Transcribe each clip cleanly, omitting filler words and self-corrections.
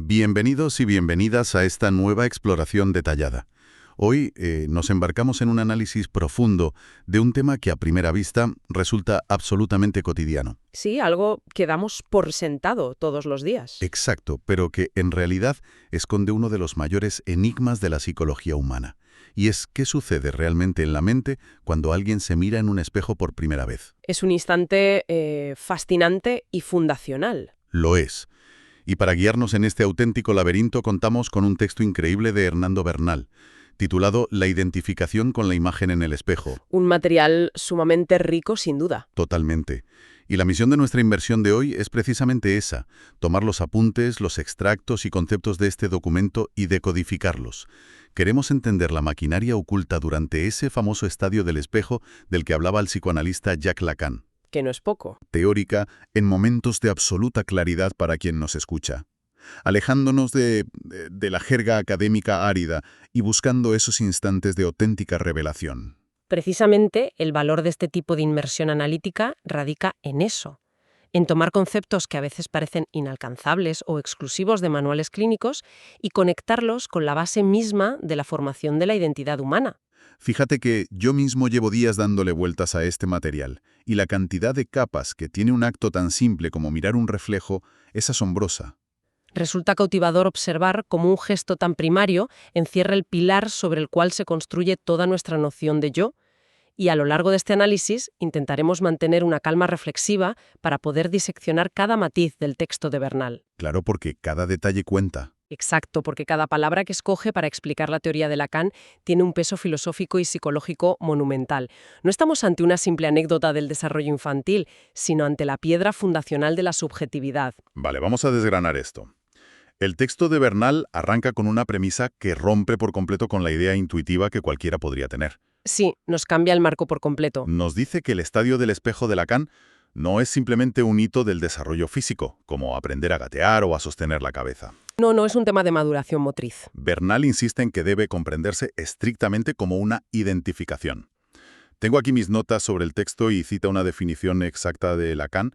Bienvenidos y bienvenidas a esta nueva exploración detallada. Hoy nos embarcamos en un análisis profundo de un tema que a primera vista resulta absolutamente cotidiano. Sí, algo que damos por sentado todos los días. Exacto, pero que en realidad esconde uno de los mayores enigmas de la psicología humana. Y es qué sucede realmente en la mente cuando alguien se mira en un espejo por primera vez. Es un instante fascinante y fundacional. Lo es. Y para guiarnos en este auténtico laberinto contamos con un texto increíble de Hernando Bernal, titulado La identificación con la imagen en el espejo. Un material sumamente rico, sin duda. Totalmente. Y la misión de nuestra inversión de hoy es precisamente esa, tomar los apuntes, los extractos y conceptos de este documento y decodificarlos. Queremos entender la maquinaria oculta durante ese famoso estadio del espejo del que hablaba el psicoanalista Jacques Lacan. Que no es poco. Teórica en momentos de absoluta claridad para quien nos escucha. Alejándonos de la jerga académica árida y buscando esos instantes de auténtica revelación. Precisamente el valor de este tipo de inmersión analítica radica en eso, en tomar conceptos que a veces parecen inalcanzables o exclusivos de manuales clínicos y conectarlos con la base misma de la formación de la identidad humana. Fíjate que yo mismo llevo días dándole vueltas a este material, y la cantidad de capas que tiene un acto tan simple como mirar un reflejo es asombrosa. Resulta cautivador observar cómo un gesto tan primario encierra el pilar sobre el cual se construye toda nuestra noción de yo, y a lo largo de este análisis intentaremos mantener una calma reflexiva para poder diseccionar cada matiz del texto de Bernal. Claro, porque cada detalle cuenta. Exacto, porque cada palabra que escoge para explicar la teoría de Lacan tiene un peso filosófico y psicológico monumental. No estamos ante una simple anécdota del desarrollo infantil, sino ante la piedra fundacional de la subjetividad. Vale, vamos a desgranar esto. El texto de Bernal arranca con una premisa que rompe por completo con la idea intuitiva que cualquiera podría tener. Sí, nos cambia el marco por completo. Nos dice que el estadio del espejo de Lacan no es simplemente un hito del desarrollo físico, como aprender a gatear o a sostener la cabeza. No es un tema de maduración motriz. Bernal insiste en que debe comprenderse estrictamente como una identificación. Tengo aquí mis notas sobre el texto y cita una definición exacta de Lacan,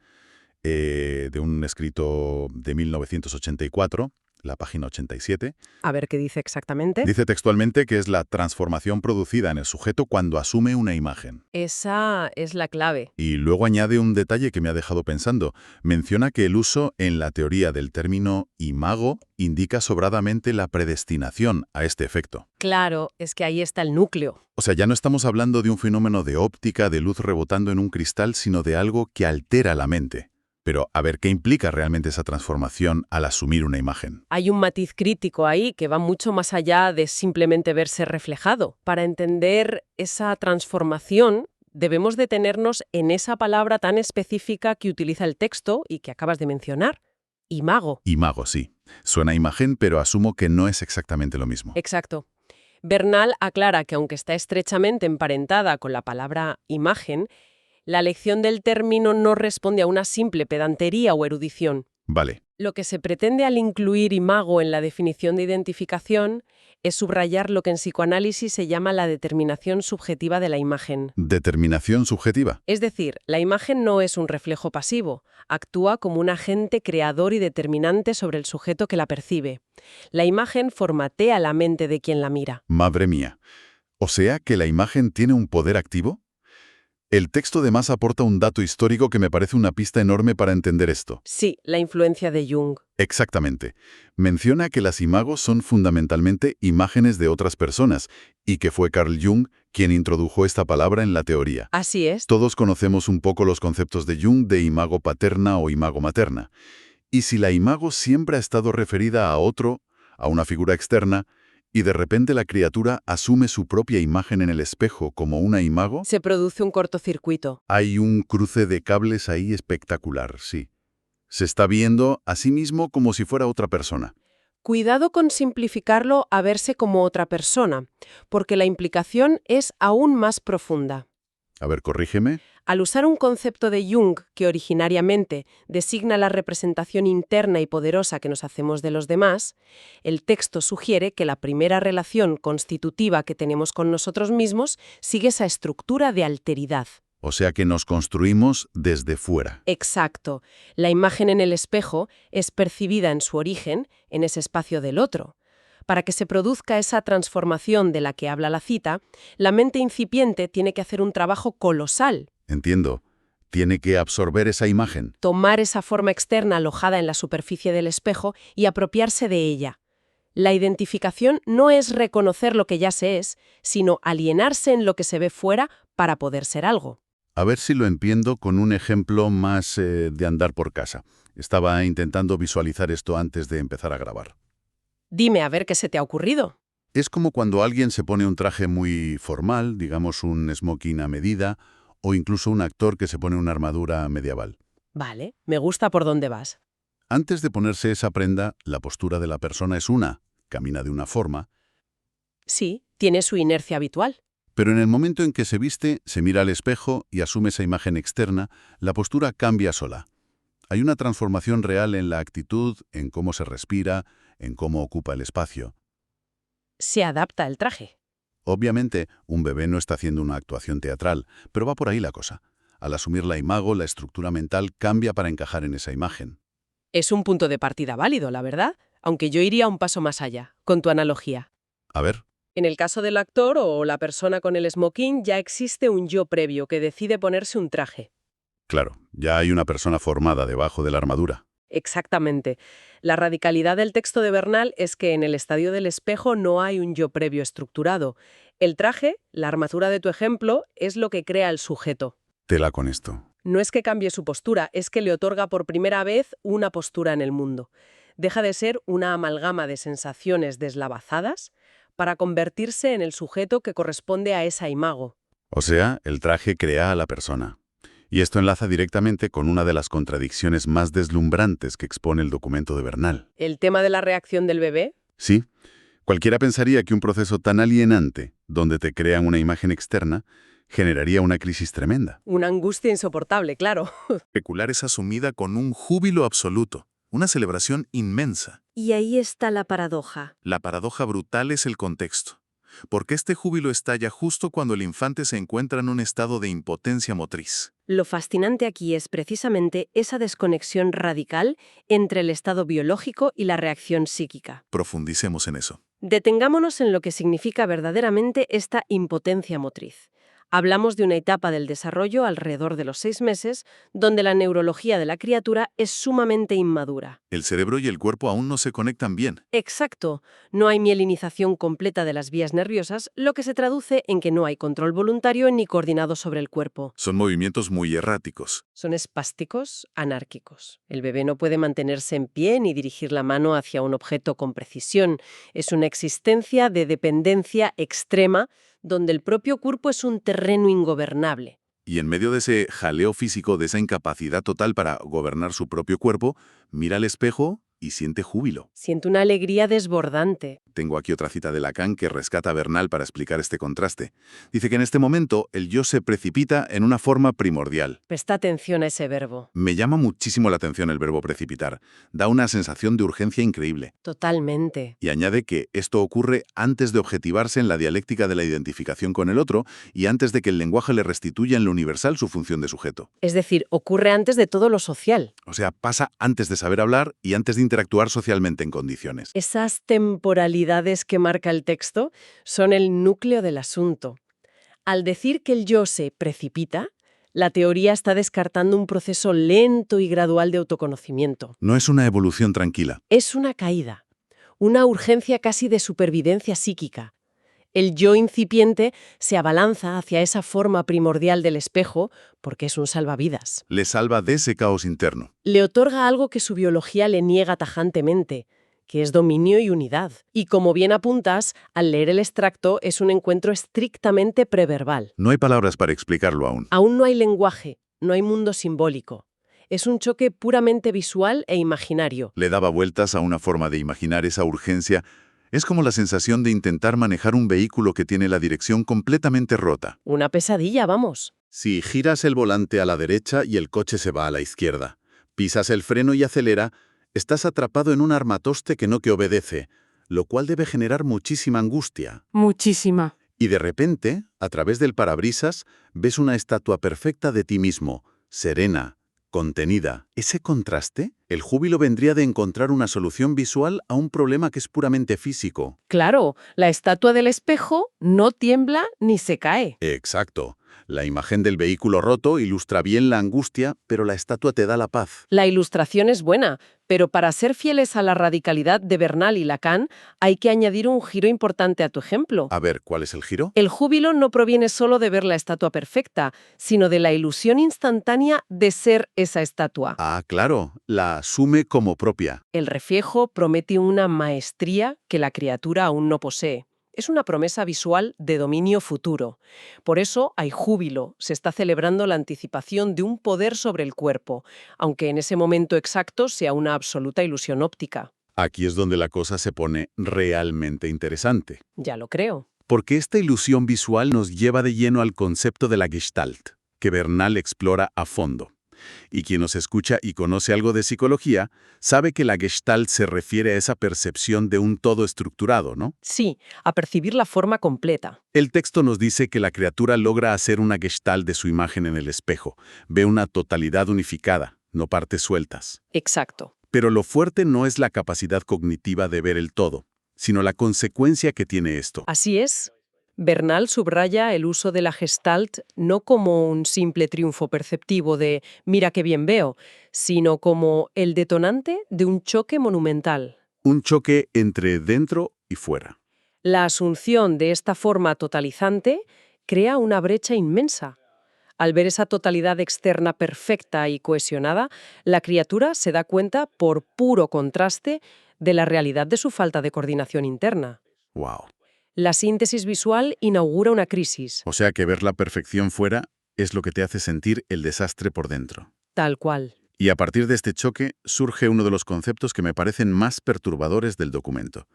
de un escrito de 1984, la página 87. A ver qué dice exactamente. Dice textualmente que es la transformación producida en el sujeto cuando asume una imagen. Esa es la clave. Y luego añade un detalle que me ha dejado pensando. Menciona que el uso en la teoría del término imago indica sobradamente la predestinación a este efecto. Claro, es que ahí está el núcleo. O sea, ya no estamos hablando de un fenómeno de óptica, de luz rebotando en un cristal, sino de algo que altera la mente. Pero a ver, ¿qué implica realmente esa transformación al asumir una imagen? Hay un matiz crítico ahí que va mucho más allá de simplemente verse reflejado. Para entender esa transformación, debemos detenernos en esa palabra tan específica que utiliza el texto y que acabas de mencionar, imago. Imago, sí. Suena a imagen, pero asumo que no es exactamente lo mismo. Exacto. Bernal aclara que aunque está estrechamente emparentada con la palabra imagen, la elección del término no responde a una simple pedantería o erudición. Vale. Lo que se pretende al incluir imago en la definición de identificación es subrayar lo que en psicoanálisis se llama la determinación subjetiva de la imagen. Determinación subjetiva. Es decir, la imagen no es un reflejo pasivo, actúa como un agente creador y determinante sobre el sujeto que la percibe. La imagen formatea la mente de quien la mira. Madre mía. O sea que la imagen tiene un poder activo. El texto además aporta un dato histórico que me parece una pista enorme para entender esto. Sí, la influencia de Jung. Exactamente. Menciona que las imagos son fundamentalmente imágenes de otras personas y que fue Carl Jung quien introdujo esta palabra en la teoría. Así es. Todos conocemos un poco los conceptos de Jung de imago paterna o imago materna. Y si la imago siempre ha estado referida a otro, a una figura externa, y de repente la criatura asume su propia imagen en el espejo como una imago, Se produce un cortocircuito. hay un cruce de cables ahí espectacular, sí. Se está viendo a sí mismo como si fuera otra persona. Cuidado con simplificarlo a verse como otra persona, porque la implicación es aún más profunda. A ver, corrígeme. Al usar un concepto de Jung que originariamente designa la representación interna y poderosa que nos hacemos de los demás, el texto sugiere que la primera relación constitutiva que tenemos con nosotros mismos sigue esa estructura de alteridad. O sea que nos construimos desde fuera. Exacto. La imagen en el espejo es percibida en su origen, en ese espacio del otro. Para que se produzca esa transformación de la que habla la cita, la mente incipiente tiene que hacer un trabajo colosal. Entiendo. Tiene que absorber esa imagen. Tomar esa forma externa alojada en la superficie del espejo y apropiarse de ella. La identificación no es reconocer lo que ya se es, sino alienarse en lo que se ve fuera para poder ser algo. A ver si lo entiendo con un ejemplo más de andar por casa. Estaba intentando visualizar esto antes de empezar a grabar. Dime a ver qué se te ha ocurrido. Es como cuando alguien se pone un traje muy formal, digamos un smoking a medida, o incluso un actor que se pone una armadura medieval. Vale, me gusta por dónde vas. Antes de ponerse esa prenda, la postura de la persona es una, camina de una forma, Sí, tiene su inercia habitual. pero en el momento en que se viste, se mira al espejo y asume esa imagen externa, la postura cambia sola. Hay una transformación real en la actitud, en cómo se respira, en cómo ocupa el espacio. Se adapta el traje. Obviamente, un bebé no está haciendo una actuación teatral, pero va por ahí la cosa. Al asumir la imago, la estructura mental cambia para encajar en esa imagen. Es un punto de partida válido, la verdad, aunque yo iría un paso más allá, con tu analogía. A ver, En el caso del actor o la persona con el smoking ya existe un yo previo que decide ponerse un traje. claro, ya hay una persona formada debajo de la armadura. Exactamente. La radicalidad del texto de Bernal es que en el estadio del espejo no hay un yo previo estructurado. El traje, la armadura de tu ejemplo, es lo que crea el sujeto. Tela con esto. No es que cambie su postura, es que le otorga por primera vez una postura en el mundo. Deja de ser una amalgama de sensaciones deslavazadas para convertirse en el sujeto que corresponde a esa imago. O sea, el traje crea a la persona. Y esto enlaza directamente con una de las contradicciones más deslumbrantes que expone el documento de Bernal. ¿El tema de la reacción del bebé? Sí, cualquiera pensaría que un proceso tan alienante, donde te crean una imagen externa, generaría una crisis tremenda. Una angustia insoportable, claro. Especular es asumida con un júbilo absoluto, una celebración inmensa. Y ahí está la paradoja. La paradoja brutal es el contexto. Porque este júbilo estalla justo cuando el infante se encuentra en un estado de impotencia motriz. Lo fascinante aquí es precisamente esa desconexión radical entre el estado biológico y la reacción psíquica. Profundicemos en eso. Detengámonos en lo que significa verdaderamente esta impotencia motriz. Hablamos de una etapa del desarrollo alrededor de los 6 meses, donde la neurología de la criatura es sumamente inmadura. El cerebro y el cuerpo aún no se conectan bien. Exacto, no hay mielinización completa de las vías nerviosas, lo que se traduce en que no hay control voluntario ni coordinado sobre el cuerpo. Son movimientos muy erráticos. Son espásticos, anárquicos. El bebé no puede mantenerse en pie ni dirigir la mano hacia un objeto con precisión. Es una existencia de dependencia extrema, donde el propio cuerpo es un terreno ingobernable. Y en medio de ese jaleo físico, de esa incapacidad total para gobernar su propio cuerpo, mira al espejo y siente júbilo. Siente una alegría desbordante. Tengo aquí otra cita de Lacan que rescata a Bernal para explicar este contraste. Dice que en este momento el yo se precipita en una forma primordial. Presta atención a ese verbo. Me llama muchísimo la atención el verbo precipitar. Da una sensación de urgencia increíble. Totalmente. Y añade que esto ocurre antes de objetivarse en la dialéctica de la identificación con el otro y antes de que el lenguaje le restituya en lo universal su función de sujeto. Es decir, ocurre antes de todo lo social. O sea, pasa antes de saber hablar y antes de interactuar socialmente en condiciones. Esas temporalidades que marca el texto son el núcleo del asunto. Al decir que el yo se precipita, la teoría está descartando un proceso lento y gradual de autoconocimiento. No es una evolución tranquila. Es una caída, una urgencia casi de supervivencia psíquica. El yo incipiente se abalanza hacia esa forma primordial del espejo porque es un salvavidas. Le salva de ese caos interno. Le otorga algo que su biología le niega tajantemente, que es dominio y unidad. Y como bien apuntas, al leer el extracto es un encuentro estrictamente preverbal. No hay palabras para explicarlo aún. Aún no hay lenguaje, no hay mundo simbólico. Es un choque puramente visual e imaginario. Le daba vueltas a una forma de imaginar esa urgencia. Es como la sensación de intentar manejar un vehículo que tiene la dirección completamente rota. Una pesadilla, vamos. Si giras el volante a la derecha y el coche se va a la izquierda, pisas el freno y acelera, estás atrapado en un armatoste que no te obedece, lo cual debe generar muchísima angustia. Muchísima. Y de repente, a través del parabrisas, ves una estatua perfecta de ti mismo, serena, contenida. Ese contraste, el júbilo vendría de encontrar una solución visual a un problema que es puramente físico. Claro, la estatua del espejo no tiembla ni se cae. Exacto. La imagen del vehículo roto ilustra bien la angustia, pero la estatua te da la paz. La ilustración es buena, pero para ser fieles a la radicalidad de Bernal y Lacan, hay que añadir un giro importante a tu ejemplo. A ver, ¿cuál es el giro? El júbilo no proviene solo de ver la estatua perfecta, sino de la ilusión instantánea de ser esa estatua. Ah, claro, la asume como propia. El reflejo promete una maestría que la criatura aún no posee. Es una promesa visual de dominio futuro. Por eso hay júbilo, se está celebrando la anticipación de un poder sobre el cuerpo, aunque en ese momento exacto sea una absoluta ilusión óptica. Aquí es donde la cosa se pone realmente interesante. Ya lo creo. Porque esta ilusión visual nos lleva de lleno al concepto de la Gestalt, que Bernal explora a fondo. Y quien nos escucha y conoce algo de psicología, sabe que la Gestalt se refiere a esa percepción de un todo estructurado, ¿no? Sí, a percibir la forma completa. El texto nos dice que la criatura logra hacer una Gestalt de su imagen en el espejo, ve una totalidad unificada, no partes sueltas. Exacto. Pero lo fuerte no es la capacidad cognitiva de ver el todo, sino la consecuencia que tiene esto. Así es. Bernal subraya el uso de la Gestalt no como un simple triunfo perceptivo de «mira qué bien veo», sino como el detonante de un choque monumental. Un choque entre dentro y fuera. La asunción de esta forma totalizante crea una brecha inmensa. Al ver esa totalidad externa perfecta y cohesionada, la criatura se da cuenta, por puro contraste, de la realidad de su falta de coordinación interna. ¡Wow! La síntesis visual inaugura una crisis. O sea que ver la perfección fuera es lo que te hace sentir el desastre por dentro. Tal cual. Y a partir de este choque surge uno de los conceptos que me parecen más perturbadores del documento: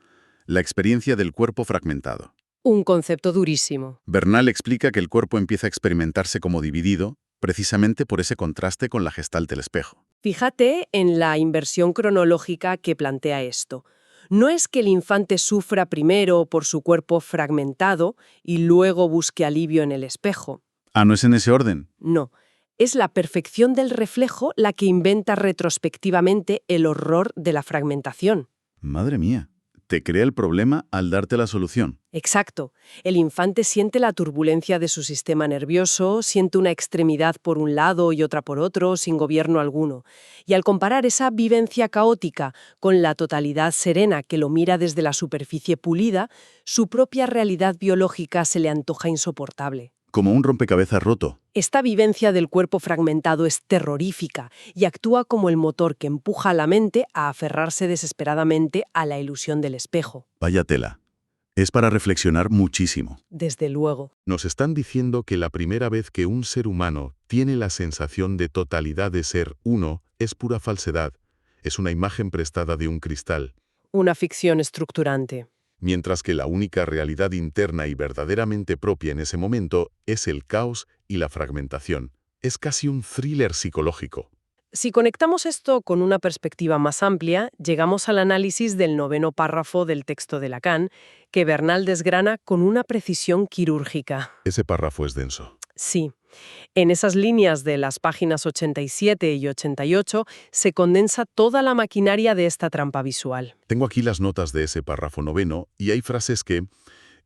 la experiencia del cuerpo fragmentado. Un concepto durísimo. Bernal explica que el cuerpo empieza a experimentarse como dividido, precisamente por ese contraste con la Gestalt del espejo. Fíjate en la inversión cronológica que plantea esto. No es que el infante sufra primero por su cuerpo fragmentado y luego busque alivio en el espejo. Ah, ¿no es en ese orden? No. Es la perfección del reflejo la que inventa retrospectivamente el horror de la fragmentación. Madre mía, te crea el problema al darte la solución. Exacto. El infante siente la turbulencia de su sistema nervioso, siente una extremidad por un lado y otra por otro, sin gobierno alguno. Y al comparar esa vivencia caótica con la totalidad serena que lo mira desde la superficie pulida, su propia realidad biológica se le antoja insoportable. Como un rompecabezas roto. Esta vivencia del cuerpo fragmentado es terrorífica y actúa como el motor que empuja a la mente a aferrarse desesperadamente a la ilusión del espejo. Vaya tela. Es para reflexionar muchísimo. Desde luego. Nos están diciendo que la primera vez que un ser humano tiene la sensación de totalidad de ser uno es pura falsedad. Es una imagen prestada de un cristal. Una ficción estructurante. Mientras que la única realidad interna y verdaderamente propia en ese momento es el caos y la fragmentación. Es casi un thriller psicológico. Si conectamos esto con una perspectiva más amplia, llegamos al análisis del 9º párrafo del texto de Lacan, que Bernal desgrana con una precisión quirúrgica. Ese párrafo es denso. Sí. En esas líneas de las páginas 87 y 88 se condensa toda la maquinaria de esta trampa visual. Tengo aquí las notas de ese párrafo 9 y hay frases que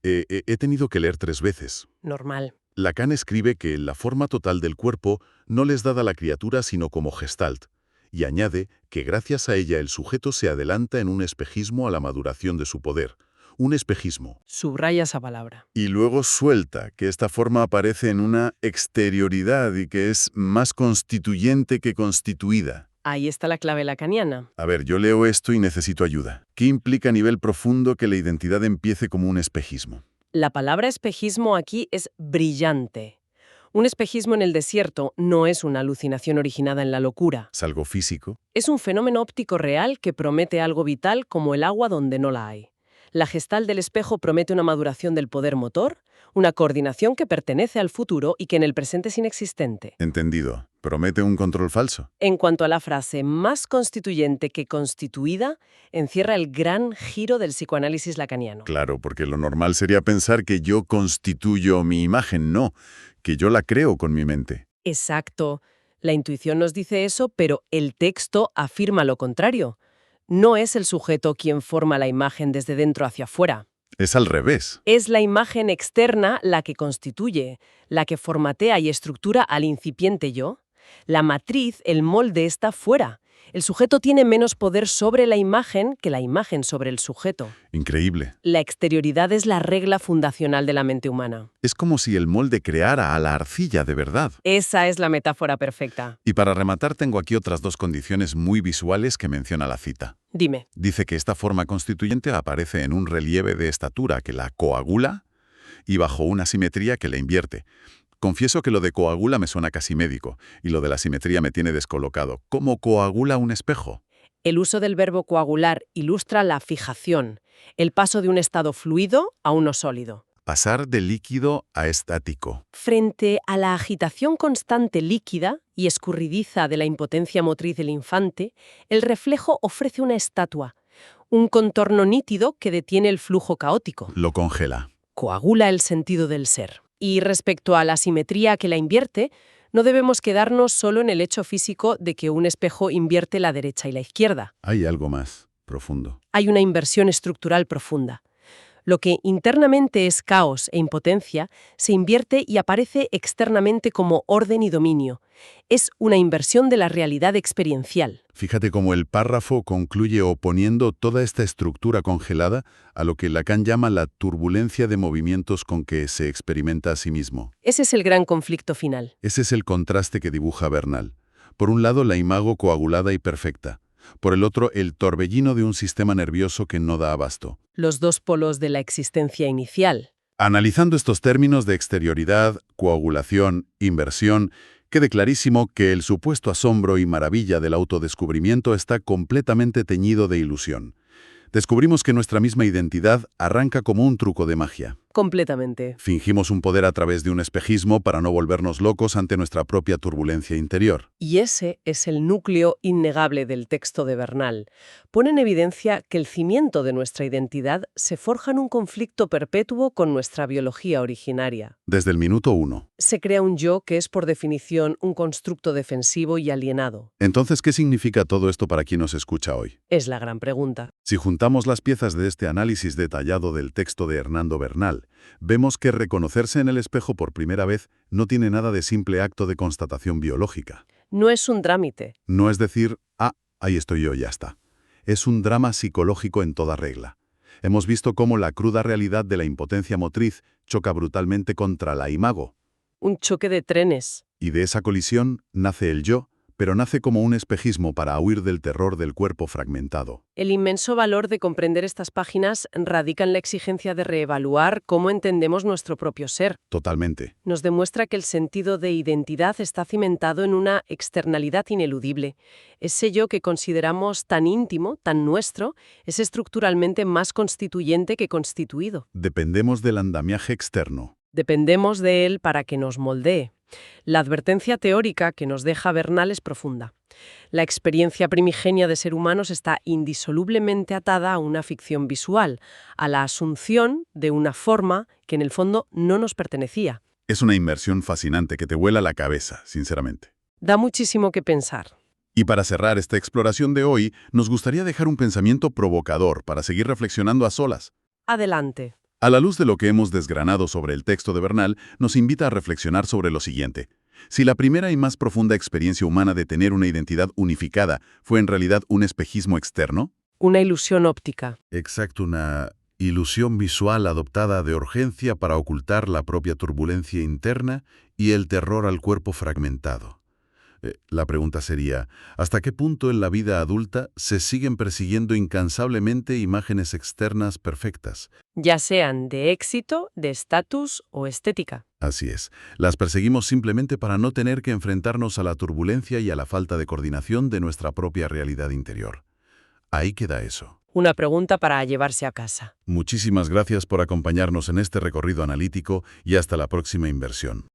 he tenido que leer 3 veces. Normal. Lacan escribe que la forma total del cuerpo no les dada a la criatura sino como gestalt, y añade que gracias a ella el sujeto se adelanta en un espejismo a la maduración de su poder. Un espejismo. Subraya esa palabra. Y luego suelta que esta forma aparece en una exterioridad y que es más constituyente que constituida. Ahí está la clave lacaniana. A ver, yo leo esto y necesito ayuda. ¿Qué implica a nivel profundo que la identidad empiece como un espejismo? La palabra espejismo aquí es brillante. Un espejismo en el desierto no es una alucinación originada en la locura. ¿Es algo físico? Es un fenómeno óptico real que promete algo vital como el agua donde no la hay. La Gestalt del espejo promete una maduración del poder motor, una coordinación que pertenece al futuro y que en el presente es inexistente. Entendido. Promete un control falso. En cuanto a la frase más constituyente que constituida, encierra el gran giro del psicoanálisis lacaniano. Claro, porque lo normal sería pensar que yo constituyo mi imagen, no, que yo la creo con mi mente. Exacto. La intuición nos dice eso, pero el texto afirma lo contrario. No es el sujeto quien forma la imagen desde dentro hacia afuera. Es al revés. Es la imagen externa la que constituye, la que formatea y estructura al incipiente yo. La matriz, el molde, está fuera. El sujeto tiene menos poder sobre la imagen que la imagen sobre el sujeto. Increíble. La exterioridad es la regla fundacional de la mente humana. Es como si el molde creara a la arcilla de verdad. Esa es la metáfora perfecta. Y para rematar tengo aquí otras dos condiciones muy visuales que menciona la cita. Dime. Dice que esta forma constituyente aparece en un relieve de estatura que la coagula y bajo una simetría que la invierte. Confieso que lo de coagula me suena casi médico, y lo de la simetría me tiene descolocado. ¿Cómo coagula un espejo? El uso del verbo coagular ilustra la fijación, el paso de un estado fluido a uno sólido. Pasar de líquido a estático. Frente a la agitación constante líquida y escurridiza de la impotencia motriz del infante, el reflejo ofrece una estatua, un contorno nítido que detiene el flujo caótico. Lo congela. Coagula el sentido del ser. Y respecto a la simetría que la invierte, no debemos quedarnos solo en el hecho físico de que un espejo invierte la derecha y la izquierda. Hay algo más profundo. Hay una inversión estructural profunda. Lo que internamente es caos e impotencia se invierte y aparece externamente como orden y dominio. Es una inversión de la realidad experiencial. Fíjate cómo el párrafo concluye oponiendo toda esta estructura congelada a lo que Lacan llama la turbulencia de movimientos con que se experimenta a sí mismo. Ese es el gran conflicto final. Ese es el contraste que dibuja Bernal. Por un lado, la imago coagulada y perfecta. Por el otro, el torbellino de un sistema nervioso que no da abasto. Los dos polos de la existencia inicial. Analizando estos términos de exterioridad, coagulación, inversión, quede clarísimo que el supuesto asombro y maravilla del autodescubrimiento está completamente teñido de ilusión. Descubrimos que nuestra misma identidad arranca como un truco de magia. Completamente. Fingimos un poder a través de un espejismo para no volvernos locos ante nuestra propia turbulencia interior. Y ese es el núcleo innegable del texto de Bernal. Pone en evidencia que el cimiento de nuestra identidad se forja en un conflicto perpetuo con nuestra biología originaria. Desde el minuto 1. Se crea un yo que es por definición un constructo defensivo y alienado. Entonces, ¿qué significa todo esto para quien nos escucha hoy? Es la gran pregunta. Si juntamos las piezas de este análisis detallado del texto de Hernando Bernal, vemos que reconocerse en el espejo por primera vez no tiene nada de simple acto de constatación biológica. No es un trámite. No es decir, ahí estoy yo, ya está. Es un drama psicológico en toda regla. Hemos visto cómo la cruda realidad de la impotencia motriz choca brutalmente contra la imago. Un choque de trenes. Y de esa colisión nace el yo, pero nace como un espejismo para huir del terror del cuerpo fragmentado. El inmenso valor de comprender estas páginas radica en la exigencia de reevaluar cómo entendemos nuestro propio ser. Totalmente. Nos demuestra que el sentido de identidad está cimentado en una externalidad ineludible. Ese yo que consideramos tan íntimo, tan nuestro, es estructuralmente más constituyente que constituido. Dependemos del andamiaje externo. Dependemos de él para que nos moldee. La advertencia teórica que nos deja Bernal es profunda. La experiencia primigenia de ser humanos está indisolublemente atada a una ficción visual, a la asunción de una forma que en el fondo no nos pertenecía. Es una inmersión fascinante que te vuela la cabeza, sinceramente. Da muchísimo que pensar. Y para cerrar esta exploración de hoy, nos gustaría dejar un pensamiento provocador para seguir reflexionando a solas. Adelante. A la luz de lo que hemos desgranado sobre el texto de Bernal, nos invita a reflexionar sobre lo siguiente. Si la primera y más profunda experiencia humana de tener una identidad unificada fue en realidad un espejismo externo. Una ilusión óptica. Exacto, una ilusión visual adoptada de urgencia para ocultar la propia turbulencia interna y el terror al cuerpo fragmentado. La pregunta sería, ¿hasta qué punto en la vida adulta se siguen persiguiendo incansablemente imágenes externas perfectas? Ya sean de éxito, de estatus o estética. Así es, las perseguimos simplemente para no tener que enfrentarnos a la turbulencia y a la falta de coordinación de nuestra propia realidad interior. Ahí queda eso. Una pregunta para llevarse a casa. Muchísimas gracias por acompañarnos en este recorrido analítico y hasta la próxima inversión.